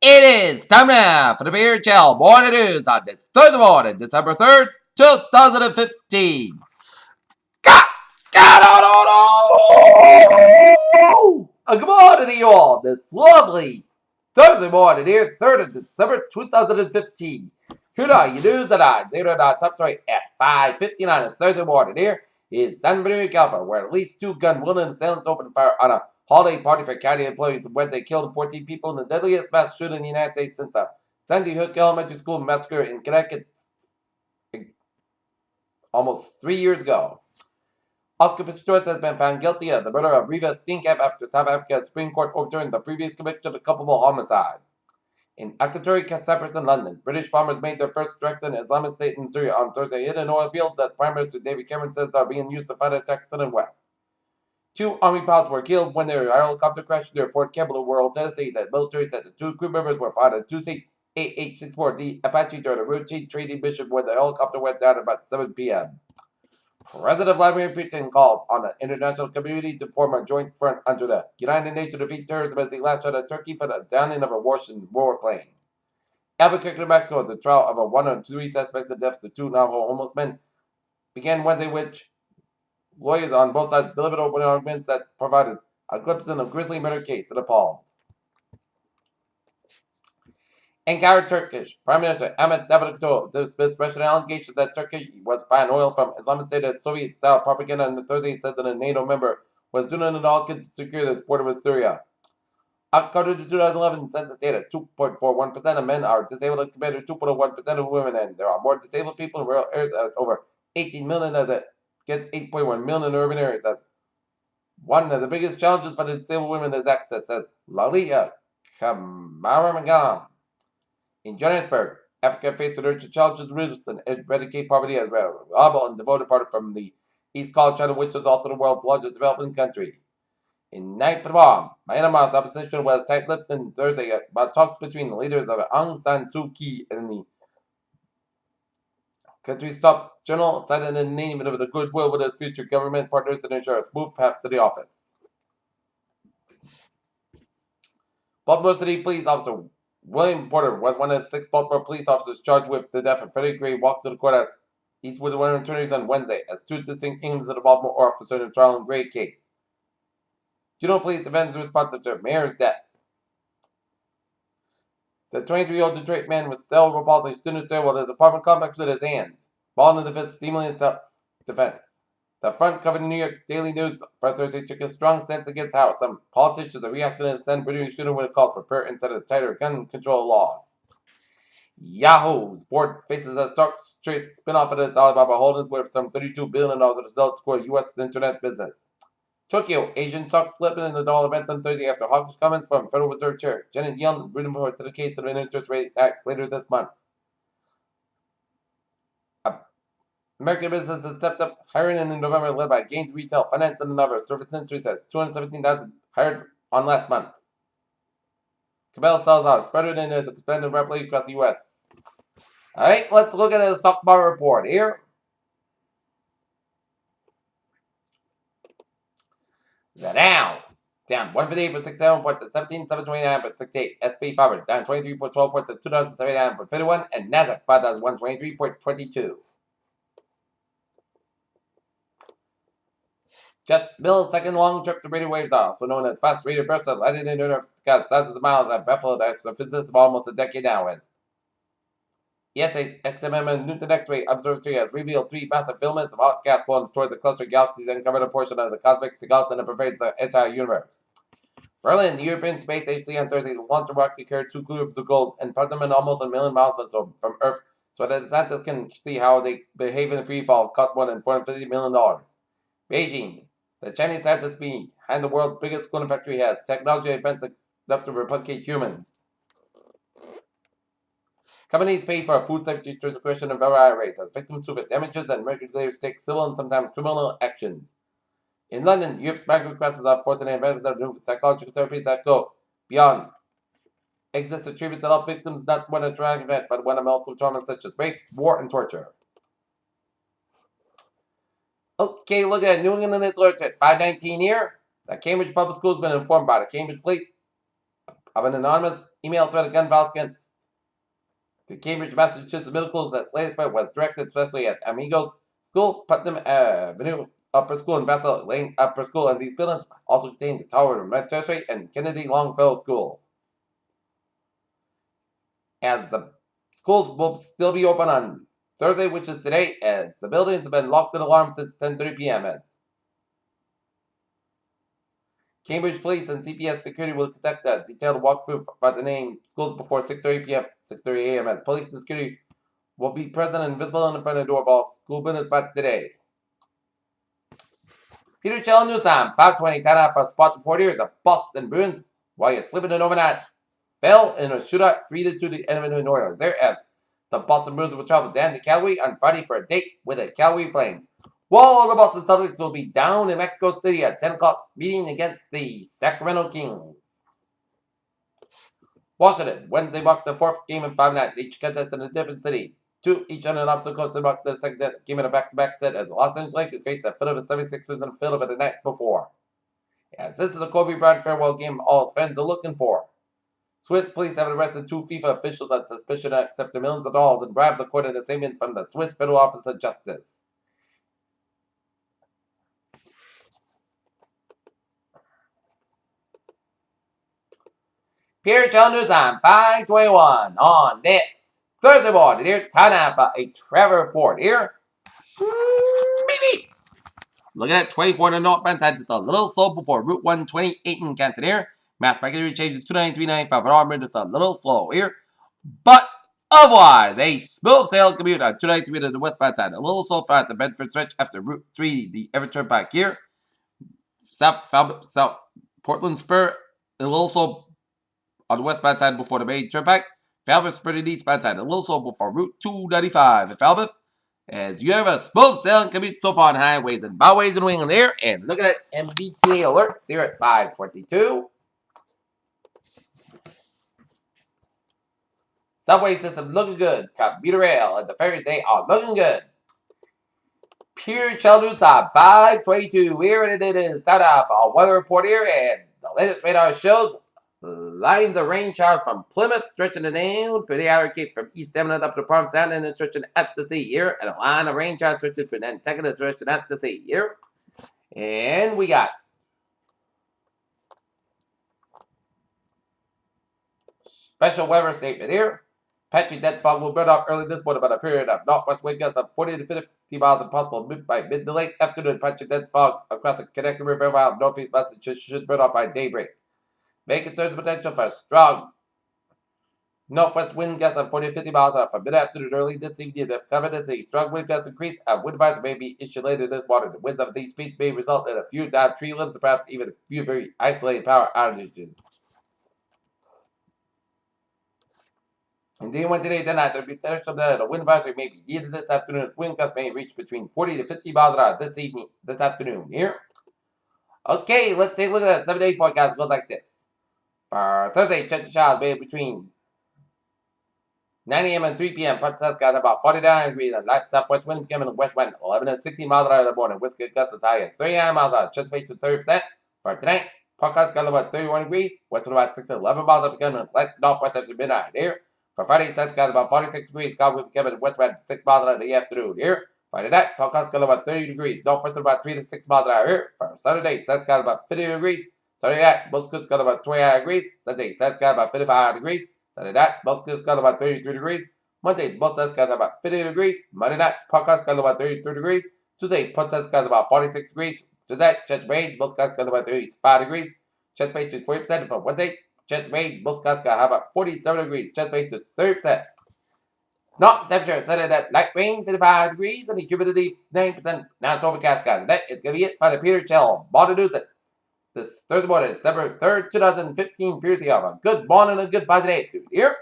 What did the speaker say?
It is time now for the Beer Chill Morning News on this Thursday morning, December 3rd, 2015. God, good morning to you all this lovely Thursday morning here, 3rd of December 2015. Here are your news that I zero top story at 5:59 this Thursday morning here is San Bernardino, California, where at least two gun-wielding assailants opened fire on a holiday party for county employees Wednesday, killed 14 people in the deadliest mass shooting in the United States since the Sandy Hook Elementary School massacre in Connecticut almost 3 years ago. Oscar Pistorius has been found guilty of the murder of Reva Steenkamp after South Africa's Supreme Court overturned the previous conviction of culpable homicide. In Akrotiri, Cyprus, and London, British bombers made their first strikes in Islamic State in Syria on Thursday, hit an oil field that Prime Minister David Cameron says are being used to fight attacks in the west. Two Army pilots were killed when their helicopter crashed near Fort Campbell, World, Tennessee. The military said the two crew members were flying a two-seat AH-64D Apache during a routine training mission when the helicopter went down at about 7 p.m. President Vladimir Putin called on the international community to form a joint front under the United Nations to defeat terrorism as he lashed out at Turkey for the downing of a Russian warplane. Albuquerque, New Mexico, the trial of one of three suspects in deaths of two Navajo homeless men began Wednesday, which lawyers on both sides delivered opening arguments that provided a glimpse in a grisly murder case that appalled. Ankara, Turkish Prime Minister Ahmet Davutoglu dismissed Russian allegations that Turkey was buying oil from Islamic State as Soviet-style propaganda on Thursday. It said that a NATO member was doing it all to secure its border with Syria. According to 2011 census data, 2.41% of men are disabled compared to 2.01% of women, and there are more disabled people in rural areas at over 18 million as it gets 8.1 million in urban areas. As one of the biggest challenges for the disabled women is access, says Lalia Kamaramagam. In Johannesburg, Africa faced urgent challenges roots and eradicate poverty as well. Reliable and devoted partner from the East Coast China, which is also the world's largest developing country. In Naypyidaw, Myanmar's opposition was tight-lipped on Thursday about talks between the leaders of Aung San Suu Kyi and the country's top general, cited in the name of the goodwill with its future government partners to ensure a smooth path to the office. Baltimore City Police Officer William Porter was one of the 6 Baltimore police officers charged with the death of Freddie Gray walks to the courthouse Eastwood one attorneys on Wednesday as two distinct Englands of the Baltimore officer in the trial in Gray case. Juneau Police defenders responsive to Mayor's death. The 23-year-old Detroit man with cerebral palsy stood in stairwell to the apartment complex with his hands, ball in the fist, seemingly in self-defense. The front covered the New York Daily News for Thursday took a strong stance against how some politicians are reacting to the San Bernardino shooting when it calls for prayer instead of tighter gun control laws. Yahoo's board faces a stock trace spin-off of its Alibaba holdings worth some $32 billion as a result to core U.S. internet business. Tokyo, Asian stocks slipping in the dollar events on Thursday after hawkish comments from Federal Reserve Chair Janet Yellen rooting for to the case of an interest rate act later this month. American businesses stepped up hiring in November, led by Gains Retail, Finance, and another. Service industry says 217,000 hired on last month. Cabell sells off. Spreader in is expanded rapidly across the U.S. All right, let's look at the stock market report here. The Dow down 158.67 points at 17,729.68. SP 500 down 23.12 points at 2,079.51, and Nasdaq 5,123.22. Just millisecond long trips to radio waves are also known as fast radio bursts of light and interrupts thousands of miles at Buffalo. That's a physicist of almost a decade now. As ESA's XMM and Newton X-ray Observatory has revealed 3 massive filaments of hot gas flowing towards the cluster of galaxies and covered a portion of the cosmic skeleton that pervades the entire universe. Berlin, the European Space Agency on Thursday launched a rocket carrier 2 globes of gold and put them in almost 1 million miles or so from Earth so that the scientists can see how they behave in free fall. Cost more than $450 million. Beijing, the Chinese scientists behind the world's biggest clone factory has technology advances enough to replicate humans. Companies pay for food safety transgression and IRAs as victims sue for damages and regulators take civil and sometimes criminal actions. In London, Europe's migrant crisis are forcing advances of new psychological therapies that go beyond existing treatments that help victims not when a traumatic event, but when a multiple trauma such as rape, war, and torture. Okay, look at New England Alerts at 519 here. The Cambridge Public School has been informed by the Cambridge Police of an anonymous email thread of gun violence against the Cambridge, Massachusetts middle schools that latest threat was directed especially at Amigos School, Putnam Avenue Upper School, and Vessel Lane Upper School, and these buildings also contain the Tower Elementary and Kennedy Longfellow schools. As the schools will still be open on Thursday, which is today, as the buildings have been locked and alarmed since 10:30 p.m. As Cambridge Police and CPS Security will conduct a detailed walkthrough by the named schools before 6:30 p.m. 6:30 a.m. as police and security will be present and visible in front of the door of all school buildings by today. Peter Chell News on 520 10 for sports report here. The Boston Bruins, while you're sleeping in overnight, fell in a shootout 3-2 to the Edmonton Oilers. There as the Boston Bruins will travel down to Calgary on Friday for a date with the Calgary Flames, while the Boston Celtics will be down in Mexico City at 10 o'clock meeting against the Sacramento Kings. Washington, Wednesday marked the fourth game in 5 nights, each contest in a different city. Two each on an opposite coast and marked the second game in a back-to-back set as the Los Angeles Lakers faced the Philadelphia 76ers in Philadelphia the night before. As this is the Kobe Bryant farewell game all his fans are looking for. Swiss police have arrested 2 FIFA officials on suspicion of accepting millions of dollars in bribes, according to a statement from the Swiss Federal Office of Justice. Pierre Chell News on 521 on this Thursday morning here. Time for a travel report here. Maybe. Looking at 24 on the northbound side, it's a little slow before Route 128 in Canton here. Mass market change to 293.95 an hour, it's a little slow here. But otherwise, a smooth sail commute on 293 to the westbound side. A little slow at the Bedford stretch after Route 3, the Everett Turnpike here. South Portland Spur, a little slow on the westbound side before the main turnpike. Falmouth Spur to the eastbound side, a little slow before Route 295 at Falmouth. As you have a smooth sailing commute so far on highways and byways in New England here. And looking at MBTA alerts here at 522. Subway system looking good. Commuter rail and the ferries, they are looking good. Pure Chell News on 522. Here it is. Start off our weather report here. And the latest radar shows lines of rain showers from Plymouth stretching it down for the outer Cape from East Eminent up to Palm Sound and then stretching at the sea here. And a line of rain showers stretching from Nantucket stretching at the sea here. And we got special weather statement here. Patchy dense fog will burn off early this morning about a period of northwest wind gusts of 40 to 50 miles and possible by mid to late afternoon. Patchy dense fog across the Connecticut River while northeast Massachusetts should burn off by daybreak. May concerns potential for strong northwest wind gusts of 40 to 50 miles an hour from mid-afternoon early this evening. If covered as a strong wind gust increase, a wind advisory may be issued later this morning. The winds of these speeds may result in a few downed tree limbs and perhaps even a few very isolated power outages. Indeed, when today tonight, there will be potential that a wind advisory may be needed this afternoon as wind gusts may reach between 40 to 50 miles an hour this afternoon here. Okay, let's take a look at that 7-day forecast. It goes like this. For Thursday, chance of showers may be between 9 a.m. and 3 p.m. Parts of got about 49 degrees and light southwest wind becoming west wind 11 to 16 miles an hour in the morning. Wind gusts as high as 39 miles an hour. Chance of to 30%. For tonight, Parts got about 31 degrees. West wind about 6 to 11 miles an hour becoming light northwest after midnight here. For Friday, Sun's got about 46 degrees. Cloud will becoming west wind 6 miles an hour in the afternoon here. Friday night, Parts got about 30 degrees. Northwest about 3 to 6 miles an hour here. For Saturday, Sun's got about 50 degrees. Saturday night, most coasts got about 29 degrees. Sunday, Sun's got about 55 degrees. Sunday night, most coasts got about 33 degrees. Monday, most Sun's got about 50 degrees. Monday night, Parkhouse got about 33 degrees. Tuesday, Port Sun's got about 46 degrees. Tuesday, chance of rain, most guys got about 35 degrees. Chance space is 40% for Wednesday. Chance of rain, most guys got about 47 degrees. Chance space is 30%. Not temperature set at light rain, 55 degrees, and the humidity 9%. Now it's overcast, guys. And that is going to be it for the Peter Chell Morning News this Thursday morning, December 3rd, 2015. Pierce, you have a good morning and a good positive attitude here.